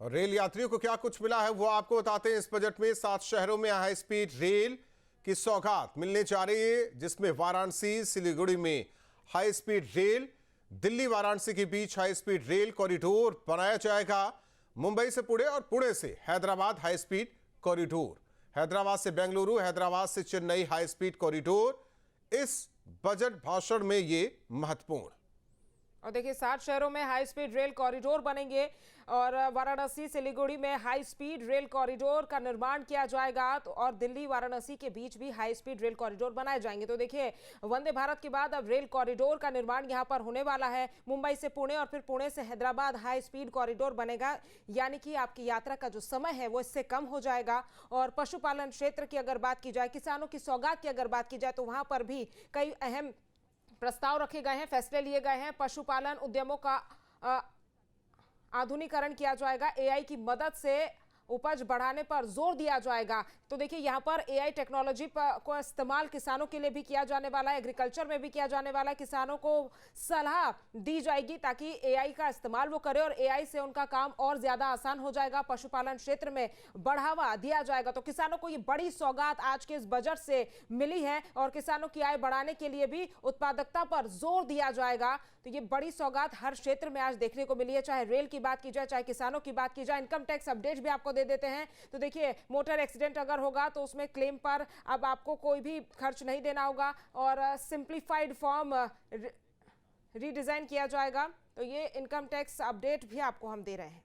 और रेल यात्रियों को क्या कुछ मिला है वो आपको बताते हैं। इस बजट में 7 शहरों में हाई स्पीड रेल की सौगात मिलने जा रही है, जिसमें वाराणसी सिलीगुड़ी में high speed rail, Delhi Varanasi के बीच हाई स्पीड रेल कॉरिडोर बनाया जाएगा। मुंबई से पुणे और पुणे से Hyderabad high speed corridor, Hyderabad से बेंगलुरु, हैदराबाद से चेन्नई हाई स्पीड कॉरिडोर। इस बजट भाषण में ये महत्वपूर्ण। और देखिए 7 शहरों में हाई स्पीड रेल कॉरिडोर बनेंगे और वाराणसी सिलीगुड़ी में हाई स्पीड रेल कॉरिडोर का निर्माण किया जाएगा। तो और दिल्ली वाराणसी के बीच भी हाई स्पीड रेल कॉरिडोर बनाए जाएंगे। तो देखिए वंदे भारत के बाद अब रेल कॉरिडोर का निर्माण यहां पर होने वाला है। मुंबई से पुणे और फिर पुणे से हैदराबाद हाई स्पीड कॉरिडोर बनेगा, यानी कि आपकी यात्रा का जो समय है वो इससे कम हो जाएगा। और पशुपालन क्षेत्र की अगर बात की जाए, किसानों की सौगात की अगर बात की जाए, तो वहां पर भी कई अहम प्रस्ताव रखे गए हैं, फैसले लिए गए हैं। पशुपालन उद्यमों का आधुनिकीकरण किया जाएगा, एआई की मदद से उपज बढ़ाने पर जोर दिया जाएगा। तो देखिए यहाँ पर एआई टेक्नोलॉजी को इस्तेमाल किसानों के लिए भी किया जाने वाला है, एग्रीकल्चर में भी किया जाने वाला है। किसानों को सलाह दी जाएगी ताकि एआई का इस्तेमाल वो करे और एआई से उनका काम और ज्यादा आसान हो जाएगा। पशुपालन क्षेत्र में बढ़ावा दिया जाएगा। तो किसानों को ये बड़ी सौगात आज के इस बजट से मिली है और किसानों की आय बढ़ाने के लिए भी उत्पादकता पर जोर दिया जाएगा। तो ये बड़ी सौगात हर क्षेत्र में आज देखने को मिली है, चाहे रेल की बात की जाए, चाहे किसानों की बात की जाए। इनकम टैक्स अपडेट भी आपको दे देते हैं। तो देखिए मोटर एक्सीडेंट अगर होगा तो उसमें क्लेम पर अब आपको कोई भी खर्च नहीं देना होगा और सिंप्लीफाइड फॉर्म रीडिजाइन किया जाएगा। तो ये इनकम टैक्स अपडेट भी आपको हम दे रहे हैं।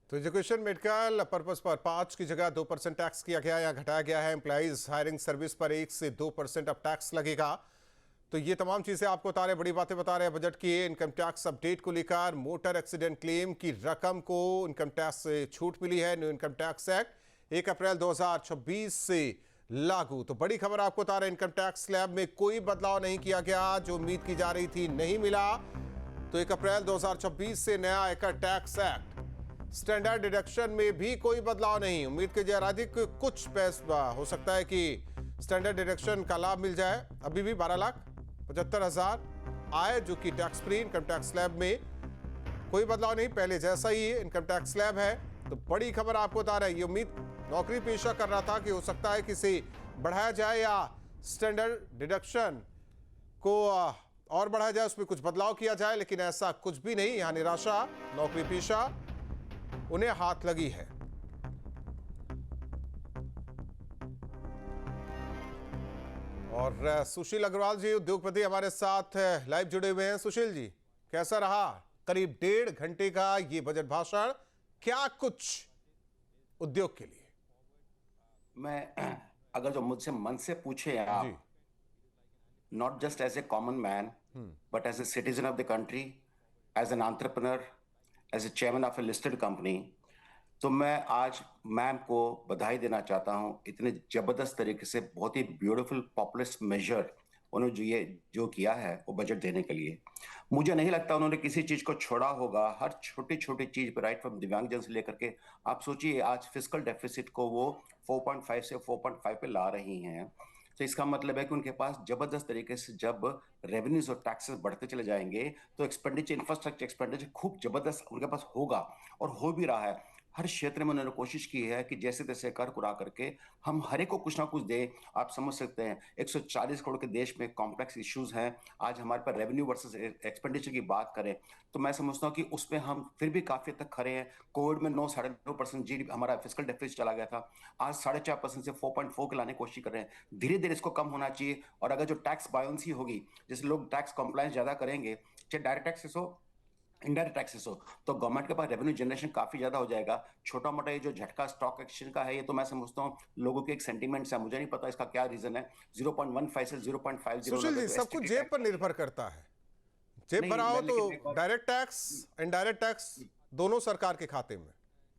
तो एजुकेशन मेडिकल पर्पस पर 5 की जगह 2% टैक्स किया गया या घटाया गया है। एम्प्लॉइज हायरिंग सर्विस पर 1 से 2% अब टैक्स लगेगा। तो ये तमाम चीजें आपको बता रहे, बड़ी बातें बता रहे हैं बजट की। इनकम टैक्स अपडेट को लेकर मोटर एक्सीडेंट क्लेम की रकम को इनकम टैक्स से छूट मिली है। न्यू इनकम टैक्स एक्ट 1 अप्रैल 2026 से लागू। तो बड़ी खबर आपको बता रहे हैं, इनकम टैक्स स्लैब में कोई बदलाव नहीं किया गया, जो उम्मीद की जा रही थी नहीं मिला। तो 1 अप्रैल 2026 से नया आयकर टैक्स एक्ट, स्टैंडर्ड डिडक्शन में भी कोई बदलाव नहीं। उम्मीद की जा रही थी कुछ पैसा हो सकता है कि स्टैंडर्ड डिडक्शन का लाभ मिल जाए। अभी भी 12,75,000 आय जो कि tax free income tax slab में कोई बदलाव नहीं, पहले जैसा ही इनकम टैक्स स्लैब है। तो बड़ी खबर आपको बता रहे हैं, ये उम्मीद नौकरी पेशा कर रहा था कि हो सकता है कि इसे बढ़ाया जाए या स्टैंडर्ड डिडक्शन को और बढ़ाया जाए, उसमें कुछ बदलाव किया जाए, लेकिन ऐसा कुछ भी नहीं। यहां निराशा नौकरी पेशा उन्हें हाथ लगी है। और सुशील अग्रवाल जी उद्योगपति हमारे साथ लाइव जुड़े हुए हैं। सुशील जी, कैसा रहा करीब 1.5 घंटे का ये बजट भाषण? क्या कुछ उद्योग के लिए? मैं अगर जो मुझसे मन से पूछे आप, not just as a common man but as a citizen of the country, as an entrepreneur, as a chairman of a listed company, तो मैं आज मैम को बधाई देना चाहता हूं। इतने जबरदस्त तरीके से बहुत ही ब्यूटीफुल पॉपुलिस्ट मेजर उन्होंने जो किया है वो बजट देने के लिए, मुझे नहीं लगता उन्होंने किसी चीज को छोड़ा होगा। हर छोटी छोटी चीज पर, राइट फ्रॉम दिव्यांगजन से लेकर के, आप सोचिए आज फिस्कल डेफिसिट को वो 4.5 से 4.5 पे ला रही हैं। तो इसका मतलब है कि उनके पास जबरदस्त तरीके से जब रेवेन्यूज और टैक्सेस बढ़ते चले जाएंगे तो एक्सपेंडिचर, इंफ्रास्ट्रक्चर एक्सपेंडिचर खूब जबरदस्त उनके पास होगा और हो भी रहा है। हर क्षेत्र में उन्होंने कोशिश की है कि जैसे तैसे कर कुरा करके हम हर एक को कुछ ना कुछ दें। आप समझ सकते हैं 140 करोड़ के देश में कॉम्प्लेक्स इश्यूज हैं। आज हमारे पास रेवेन्यू वर्सेस एक्सपेंडिचर की बात करें तो मैं समझता हूं कि उस पर हम फिर भी काफी तक खड़े हैं। कोविड में 9-9.5% जीडीपी हमारा फिस्कल डेफिसिट चला गया था, आज 4.5% से 4.4 के लाने की कोशिश कर रहे हैं। धीरे धीरे इसको कम होना चाहिए। और अगर जो टैक्स बायोंसी होगी, जैसे लोग टैक्स कंप्लायंस ज्यादा करेंगे, चाहे डायरेक्ट टैक्सेस हो, इनडायरेक्ट टैक्सेस हो, तो गवर्नमेंट के पास रेवेन्यू जनरेशन काफी ज्यादा हो जाएगा। छोटा मोटा ये जो झटका स्टॉक एक्सचेंज का है, ये तो मैं समझता हूँ लोगों के एक सेंटीमेंट्स है, मुझे नहीं पता इसका क्या रीजन है। 0.15 से 0.50 सुशील जी, सब कुछ जेब पर निर्भर करता है। जेब भराओ तो डायरेक्ट टैक्स, इनडायरेक्ट टैक्स दोनों सरकार के खाते में।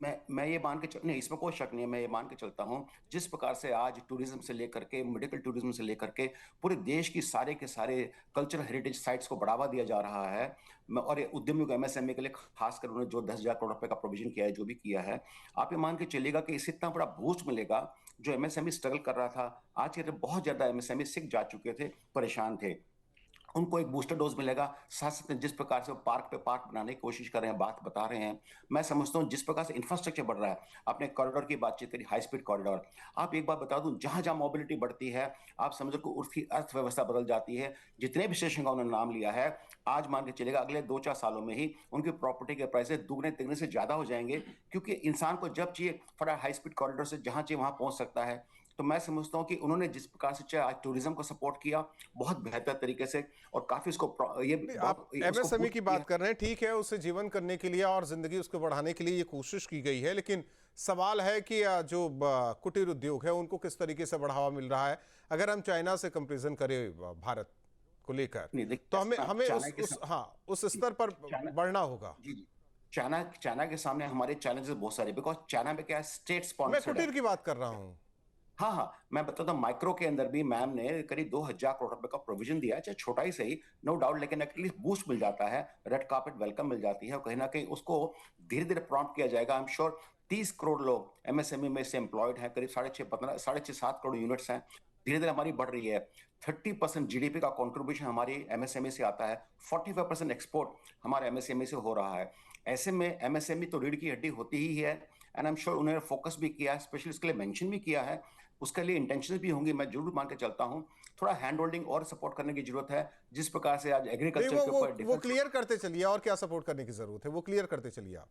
मैं ये मान के नहीं, इसमें कोई शक नहीं है, मैं ये मान के चलता हूं जिस प्रकार से आज टूरिज्म से लेकर के, मेडिकल टूरिज्म से लेकर के पूरे देश की सारे के सारे कल्चरल हेरिटेज साइट्स को बढ़ावा दिया जा रहा है। और उद्यमियों को, एमएसएमई के लिए खासकर उन्होंने जो 10,000 करोड़ रुपए का प्रोविजन किया है, जो भी किया है, आप ये मान के चलिएगा कि इससे इतना बड़ा बूस्ट मिलेगा। जो एमएसएमई स्ट्रगल कर रहा था, आज के बहुत ज्यादा एमएसएमई सिक जा चुके थे, परेशान थे। उनको एक बूस्टर डोज मिलेगा। साथ साथ जिस प्रकार से वो पार्क पे पार्क बनाने की कोशिश कर रहे हैं, बात बता रहे हैं, मैं समझता हूँ जिस प्रकार से इंफ्रास्ट्रक्चर बढ़ रहा है, आपने कॉरिडोर की बातचीत करी, हाई स्पीड कॉरिडोर। आप एक बात बता दूं, जहां जहां मोबिलिटी बढ़ती है, आप समझो कि उसकी अर्थव्यवस्था बदल जाती है। जितने भी स्टेशन का उन्होंने नाम लिया है, आज मान के चलेगा अगले 2-4 सालों में ही उनकी प्रॉपर्टी के प्राइस दुगने तिगने से ज्यादा हो जाएंगे, क्योंकि इंसान को जब चाहिए फटाफट हाई स्पीड कॉरिडोर से जहां चाहिए वहां पहुंच सकता है। तो मैं समझता हूँ कि उन्होंने जिस प्रकार से चाहे आज टूरिज्म को सपोर्ट किया बहुत बेहतर तरीके से, और काफी ये आप एमएसएमई की बात कर रहे हैं, ठीक है, उसे जीवन करने के लिए और जिंदगी उसको बढ़ाने के लिए ये कोशिश की गई है, लेकिन सवाल है कि जो कुटीर उद्योग है उनको किस तरीके से बढ़ावा मिल रहा है। अगर हम चाइना से कंपैरिजन करें भारत को लेकर, तो हमें उस स्तर पर बढ़ना होगा। जी जी, चाइना के सामने हमारे चैलेंजेस बहुत सारे, बिकॉज चाइना में क्या है, स्टेट स्पॉन्सर्ड मैं कुटीर की बात कर रहा हूँ। हाँ, मैं बताता हूँ, माइक्रो के अंदर भी मैम ने करीब 2000 करोड़ रुपए का प्रोविजन दिया है, चाहे छोटा ही सही, नो डाउट, लेकिन एटलीस्ट बूस्ट मिल जाता है, रेड कार्पेट वेलकम मिल जाती है, और कहीं ना कहीं उसको धीरे धीरे प्रॉम्प्ट किया जाएगा। आई एम श्योर 30 करोड़ लोग एमएसएमई में से एम्प्लॉयड हैं, करीब 6.5-7 करोड़ यूनिट्स हैं, धीरे धीरे हमारी बढ़ रही है। 30% जीडीपी का कॉन्ट्रीब्यूशन हमारी एमएसएमई से आता है, 45% एक्सपोर्ट हमारे एमएसएमई से हो रहा है। ऐसे में एमएसएमई तो रीढ़ की हड्डी होती ही है, एंड आई एम श्योर उन्होंने फोकस भी किया है, स्पेशली इसके लिए मेंशन भी किया है, उसके लिए इंटेंशन भी होंगी, मैं जरूर मान के चलता हूं। थोड़ा हैंड होल्डिंग और सपोर्ट करने की जरूरत है, जिस प्रकार से आज एग्रीकल्चर के ऊपर वो क्लियर करते चलिए, और क्या सपोर्ट करने की जरूरत है वो क्लियर करते चलिए आप।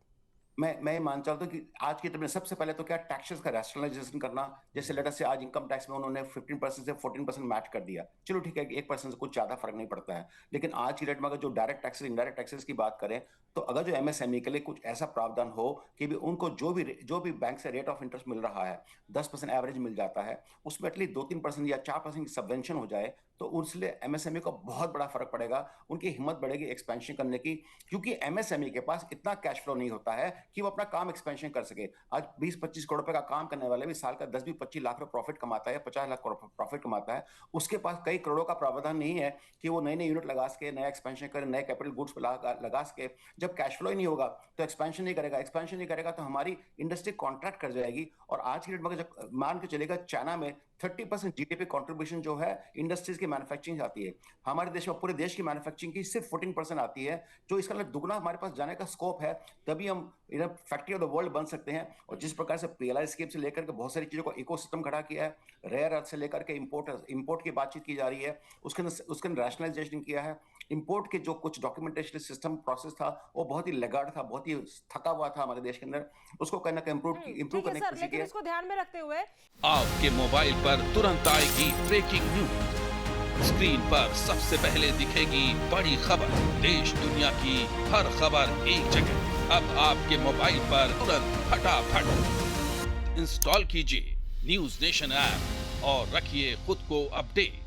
मैं मान चाहता हूँ कि आज की तरह सबसे पहले तो क्या टैक्सेस का रैशनलाइजेशन करना, जैसे लेटर से आज इनकम टैक्स में उन्होंने 15% से 14% मैच कर दिया, चलो ठीक है, 1% से कुछ ज्यादा फर्क नहीं पड़ता है, लेकिन आज की डेट में अगर जो डायरेक्ट टैक्सेस इनडायरेक्ट टैक्सेस की बात करें, तो अगर जो एमएसएमई के लिए कुछ ऐसा प्रावधान हो कि भी उनको जो भी बैंक से रेट ऑफ इंटरेस्ट मिल रहा है 10% एवरेज मिल जाता है, उसमें एटलीस्ट 2-3% या 4% की सबवेंशन हो जाए, तो उससे एमएसएमई को बहुत बड़ा फर्क पड़ेगा, उनकी हिम्मत बढ़ेगी एक्सपेंशन करने की, क्योंकि एमएसएमई के पास इतना कैश फ्लो नहीं होता है कि वो अपना काम एक्सपेंशन कर सके। आज 20-25 करोड़ रुपए का काम करने वाले भी साल का 10-25 लाख रुपए प्रॉफिट कमाता है, 50 लाख प्रॉफिट कमाता है, उसके पास कई करोड़ों का प्रावधान नहीं है कि वो नई यूनिट लगा सके, नया एक्सपेंशन करे, नए कैपिटल गुड्स लगा सके। जब कैश फ्लो ही नहीं होगा तो एक्सपेंशन नहीं करेगा तो हमारी इंडस्ट्री कॉन्ट्रैक्ट कर जाएगी। और आज की डेट में जब मान के चलेगा, चाइना में 30% जीडीपी कंट्रीब्यूशन जो है इंडस्ट्रीज की मैन्युफैक्चरिंग आती है, हमारे देश में पूरे देश की मैन्युफैक्चरिंग की सिर्फ 14% आती है, जो इसका दुगना हमारे पास जाने का स्कोप है, तभी हम फैक्ट्री ऑफ द वर्ल्ड बन सकते हैं। और जिस प्रकार से पीएलआई स्कीम से लेकर के बहुत सारी चीजों को इकोसिस्टम खड़ा किया है, रेयर अर्थ से लेकर के इंपोर्ट की बातचीत की जा रही है, उसके रैशनलाइजेशन किया है, इंपोर्ट के जो कुछ डॉक्यूमेंटेशन सिस्टम प्रोसेस था वो बहुत ही लेगार्ड था, बहुत ही थका हुआ था हमारे देश के अंदर, उसको कहीं ना कहीं इंप्रूव करने की कोशिश की है। इसको ध्यान में रखते हुए आपके मोबाइल पर तुरंत आएगी ब्रेकिंग न्यूज, स्क्रीन पर सबसे पहले दिखेगी बड़ी खबर, देश दुनिया की हर खबर एक जगह। अब आपके मोबाइल पर तुरंत फटाफट इंस्टॉल कीजिए न्यूज नेशन ऐप और रखिए खुद को अपडेट।